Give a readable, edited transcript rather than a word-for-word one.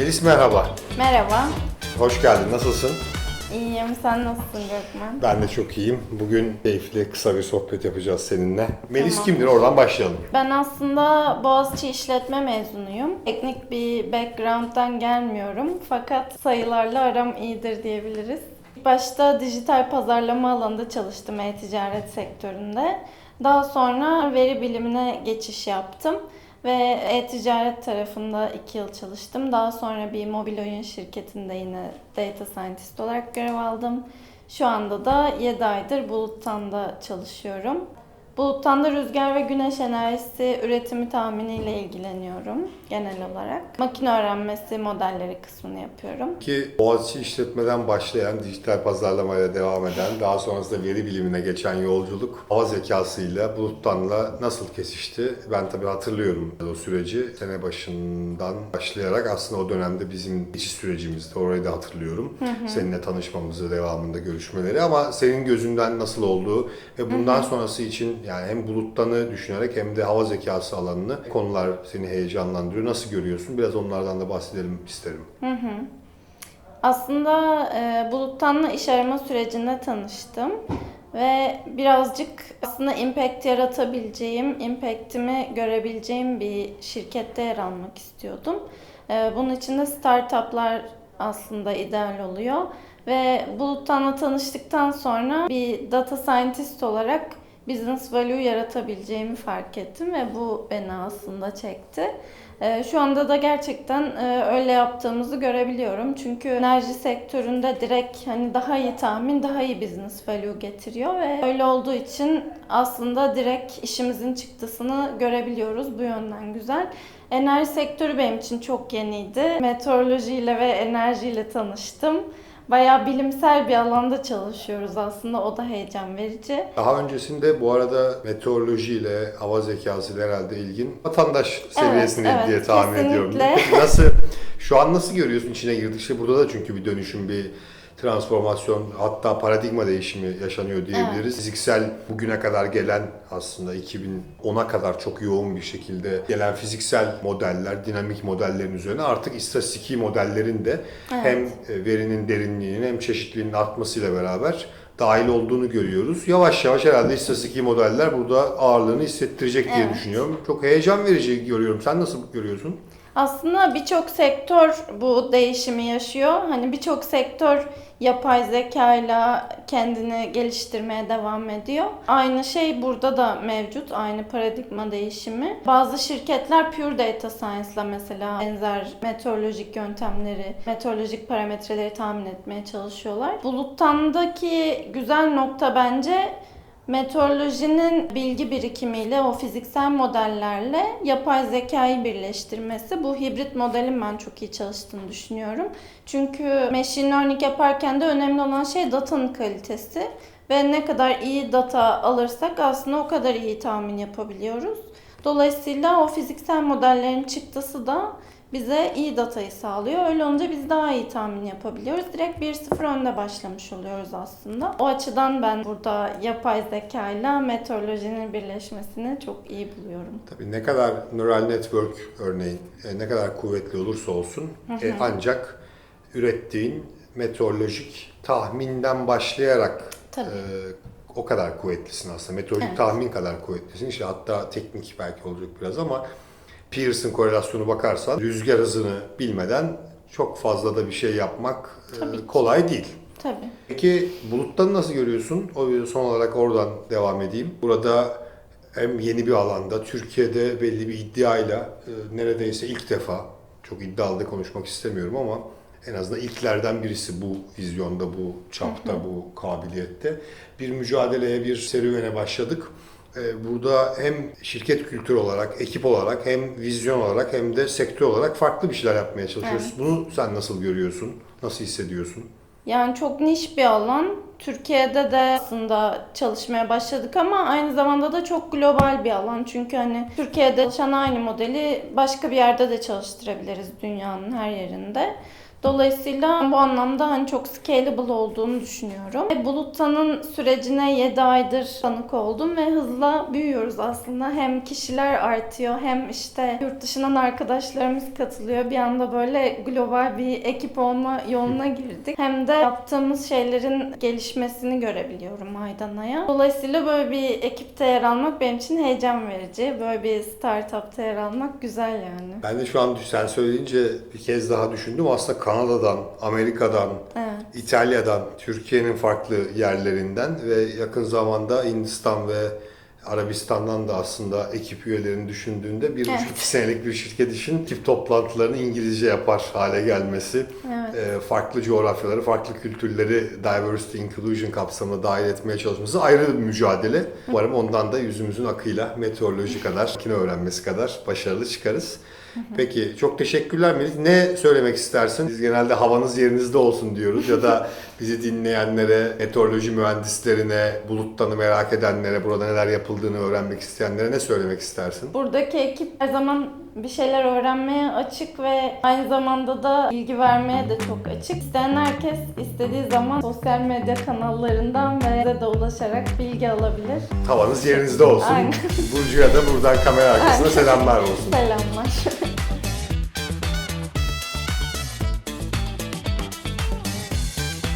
Melis merhaba. Merhaba, Hoş geldin. Nasılsın? iyiyim. Sen nasılsın Gökmen? Ben de çok iyiyim. Bugün keyifli, kısa bir sohbet yapacağız seninle. Melis Tamam. kimdir? Oradan başlayalım. Ben aslında Boğaziçi İşletme mezunuyum. Teknik bir background'dan gelmiyorum fakat sayılarla aram iyidir diyebiliriz. İlk başta dijital pazarlama alanında çalıştım e-ticaret sektöründe. Daha sonra veri bilimine geçiş yaptım ve e-ticaret tarafında 2 yıl çalıştım. Daha sonra bir mobil oyun şirketinde yine data scientist olarak görev aldım. Şu anda da 7 aydır Bulut'tan çalışıyorum. Bulut'tan rüzgar ve güneş enerjisi üretimi tahminiyle ilgileniyorum genel olarak. Makine öğrenmesi modelleri kısmını yapıyorum. Ki Boğaziçi işletmeden başlayan, dijital pazarlamayla devam eden, daha sonrasında veri bilimine geçen yolculuk hava zekasıyla, Bulut'tan'la nasıl kesişti? Ben tabii hatırlıyorum o süreci. Sene başından başlayarak aslında o dönemde bizim geçiş sürecimizde, orayı da hatırlıyorum. Seninle tanışmamızı, devamında görüşmeleri ama senin gözünden nasıl olduğu ve bundan sonrası için yani hem Bulut'tan'ı düşünerek hem de hava zekası alanını konular seni heyecanlandırıyor. Nasıl görüyorsun? Biraz onlardan da bahsedelim isterim. Aslında Bulut'tan'la iş arama sürecinde tanıştım ve birazcık aslında impact yaratabileceğim, impact'imi görebileceğim bir şirkette yer almak istiyordum. Bunun için de startuplar aslında ideal oluyor ve Bulut'tan'la tanıştıktan sonra bir data scientist olarak business value yaratabileceğimi fark ettim ve bu beni aslında çekti. Şu anda da gerçekten öyle yaptığımızı görebiliyorum. Çünkü enerji sektöründe direkt hani daha iyi tahmin, daha iyi business value getiriyor ve öyle olduğu için aslında direkt işimizin çıktısını görebiliyoruz. Bu yönden güzel. Enerji sektörü benim için çok yeniydi. Meteorolojiyle ve enerjiyle tanıştım. Bayağı bilimsel bir alanda çalışıyoruz aslında. O da heyecan verici. Daha öncesinde bu arada meteorolojiyle, hava zekasıyla herhalde ilgin vatandaş seviyesinde Evet, diye tahmin kesinlikle. ediyorum. Peki şu an nasıl görüyorsun içine girdikçe? Burada da çünkü bir dönüşüm, bir transformasyon, hatta paradigma değişimi yaşanıyor diyebiliriz. Evet. Fiziksel bugüne kadar gelen aslında 2010'a kadar çok yoğun bir şekilde gelen fiziksel modeller, dinamik modellerin üzerine artık istatistiki modellerin de hem verinin derinliğinin hem çeşitliliğinin artmasıyla beraber dahil olduğunu görüyoruz. Yavaş yavaş herhalde istatistiki modeller burada ağırlığını hissettirecek diye düşünüyorum. Çok heyecan verici görüyorum. Sen nasıl görüyorsun? Aslında birçok sektör bu değişimi yaşıyor. Hani birçok sektör yapay zekayla kendini geliştirmeye devam ediyor. Aynı şey burada da mevcut. Aynı paradigma değişimi. Bazı şirketler pure data science'la mesela benzer meteorolojik yöntemleri, meteorolojik parametreleri tahmin etmeye çalışıyorlar. Buluttan'daki güzel nokta bence meteorolojinin bilgi birikimiyle, o fiziksel modellerle yapay zekayı birleştirmesi. Bu hibrit modelin ben çok iyi çalıştığını düşünüyorum. Çünkü machine learning yaparken de önemli olan şey datanın kalitesi. Ve ne kadar iyi data alırsak aslında o kadar iyi tahmin yapabiliyoruz. Dolayısıyla o fiziksel modellerin çıktısı da bize iyi datayı sağlıyor. Öyle olunca biz daha iyi tahmin yapabiliyoruz. Direkt 1-0 önde başlamış oluyoruz aslında. O açıdan ben burada yapay zeka ile meteorolojinin birleşmesini çok iyi buluyorum. Tabii ne kadar neural network örneğin ne kadar kuvvetli olursa olsun ancak ürettiğin meteorolojik tahminden başlayarak o kadar kuvvetlisin aslında. Meteorolojik tahmin kadar kuvvetlisin. İşte hatta teknik belki olacak biraz ama Pearson korelasyonu bakarsan rüzgar hızını bilmeden çok fazla da bir şey yapmak kolay değil. Tabii. Peki Bulut'tan nasıl görüyorsun? Son olarak oradan devam edeyim. Burada hem yeni bir alanda, Türkiye'de belli bir iddiayla neredeyse ilk defa, çok iddialı da konuşmak istemiyorum ama en azından ilklerden birisi bu vizyonda, bu çapta, bu kabiliyette. Bir mücadeleye, bir serüvene başladık. Burada hem şirket kültürü olarak, ekip olarak, hem vizyon olarak hem de sektör olarak farklı bir şeyler yapmaya çalışıyoruz. Bunu sen nasıl görüyorsun? Nasıl hissediyorsun? Yani çok niş bir alan. Türkiye'de de aslında çalışmaya başladık ama aynı zamanda da çok global bir alan. Çünkü hani Türkiye'de çalışan aynı modeli başka bir yerde de çalıştırabiliriz dünyanın her yerinde. Dolayısıyla bu anlamda hani çok scalable olduğunu düşünüyorum. Buluttan'ın sürecine 7 aydır tanık oldum ve hızla büyüyoruz aslında. Hem kişiler artıyor hem işte yurt dışından arkadaşlarımız katılıyor. Bir anda böyle global bir ekip olma yoluna girdik. Hem de yaptığımız şeylerin gelişmesini görebiliyorum aydan aya. Dolayısıyla böyle bir ekipte yer almak benim için heyecan verici. Böyle bir startupta yer almak güzel yani. Ben de şu an sen söyleyince bir kez daha düşündüm. Aslında Kanada'dan, Amerika'dan, Evet. İtalya'dan, Türkiye'nin farklı yerlerinden ve yakın zamanda Hindistan ve Arabistan'dan da aslında ekip üyelerini düşündüğünde bir Evet. buçuk iki senelik bir şirket için ekip toplantılarını İngilizce yapar hale gelmesi, Evet. farklı coğrafyaları, farklı kültürleri diversity inclusion kapsamına dahil etmeye çalışması ayrı bir mücadele. Umarım ondan da yüzümüzün akıyla meteoroloji kadar, makine öğrenmesi kadar başarılı çıkarız. Peki, çok teşekkürler Melih. Ne söylemek istersin? Biz genelde havanız yerinizde olsun diyoruz ya da bizi dinleyenlere, meteoroloji mühendislerine, buluttanı merak edenlere, burada neler yapıldığını öğrenmek isteyenlere ne söylemek istersin? Buradaki ekip her zaman bir şeyler öğrenmeye açık ve aynı zamanda da bilgi vermeye de çok açık. İsteyen herkes istediği zaman sosyal medya kanallarından ve bize de ulaşarak bilgi alabilir. Havanız yerinizde olsun. Aynen. Burcu'ya da buradan kamera arkasına Aynen. selamlar olsun. Selamlar.